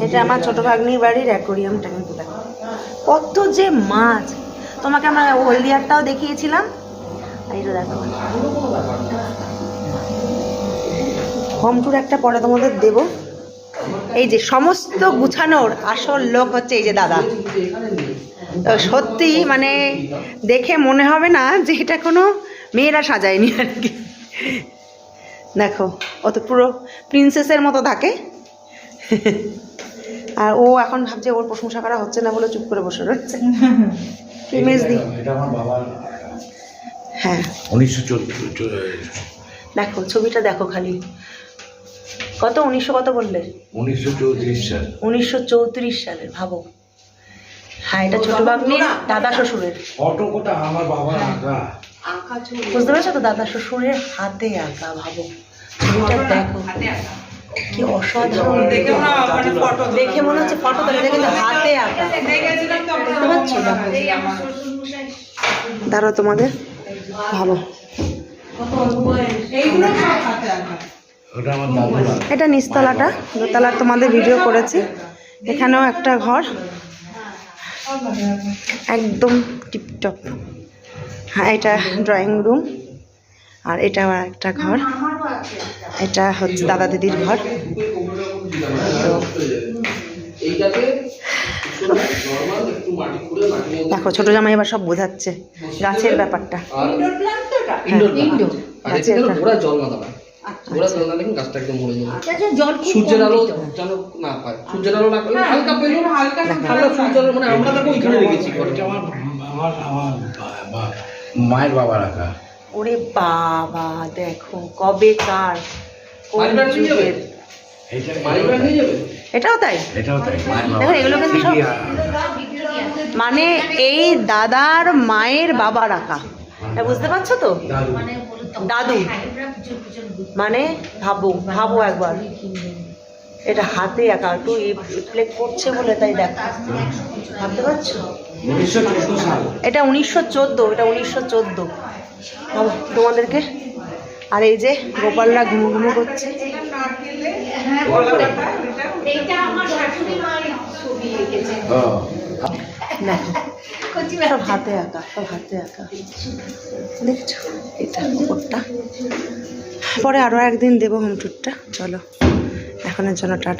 এটা আমার ছোট ভাগ্নির বাড়ির অ্যাকোরিয়ামটা, কিন্তু দেখো কত যে মাছ। তোমাকে আমরা হলদিয়ারটাও দেখিয়েছিলাম, এইটা দেখো। হোম ট্যুর একটা পরে তোমাদের দেব। এই যে সমস্ত গুছানোর আসল লোক হচ্ছে এই যে দাদা। তো সত্যি মানে দেখে মনে হবে না যে এটা কোনো মেয়েরা সাজায়নি আর কি। দেখো ও তো পুরো প্রিন্সেসের মতো থাকে। আর ও এখন ভাবছে ওর প্রশংসা করা হচ্ছে না বলে চুপ করে বসে রয়েছে। হ্যাঁ 1914 দেখো ছবিটা দেখো খালি, কত 1900 কত বললে? 1934 সাল। 1934 সালে, ভাবো। হ্যাঁ এটা ছোট ভাগ্নির দাদা শ্বশুরের ফটোটা আমার বাবার আঁকা। বুঝতে পেরেছো তো, দাদা শ্বশুরের হাতে আঁকা। ভাবো ছবিটা দেখো কি অসাধারণ, দেখে মনে হচ্ছে ফটো তো, এটা কিন্তু হাতে আঁকা। বুঝতে পারছো? দাঁড়াও তোমাদের ভালো, এটা নিচতলাটা, দোতলা তোমাদের ভিডিও করেছি। এখানেও একটা ঘর একদম টিপটপ। হ্যাঁ এটা ড্রয়িং রুম, আর এটাও একটা ঘর, এটা হচ্ছে দাদা দিদির ঘর। তো দেখো ছোট জামাই এবার সব বোঝাচ্ছে গাছের ব্যাপারটা। সূর্যের আলো যেন না পায়, সূর্যের আলো না পেলে হালকা পেলে হালকা সূর্যের আলো, মানে আমরা তাকে ওইখানে রেখেছি। আমার মায়ের বাবার আঁকা। ওরে বাবা দেখো কবে কার এটাও তাই। দেখো এগুলো কিন্তু সব মানে এই দাদার মায়ের বাবার আঁকা, বুঝতে পারছো তো? দাদু মানে ভাবো ভাবো একবার, এটা হাতে আঁকা, একটু রিফ্লেক্ট করছে বলে তাই দেখো, ভাবতে পারছো? এটা 1914, এটা 1914 ভাবো তোমাদেরকে। আর এই যে গোপালরা ঘুমু ঘুমু করছে। সব হাতে আঁকা, সব হাতে আঁকা, দেখছো? এটা উপরটা পরে আরো একদিন দেবো হোম ট্যুরটা। চলো এখনের জন্য টাটা।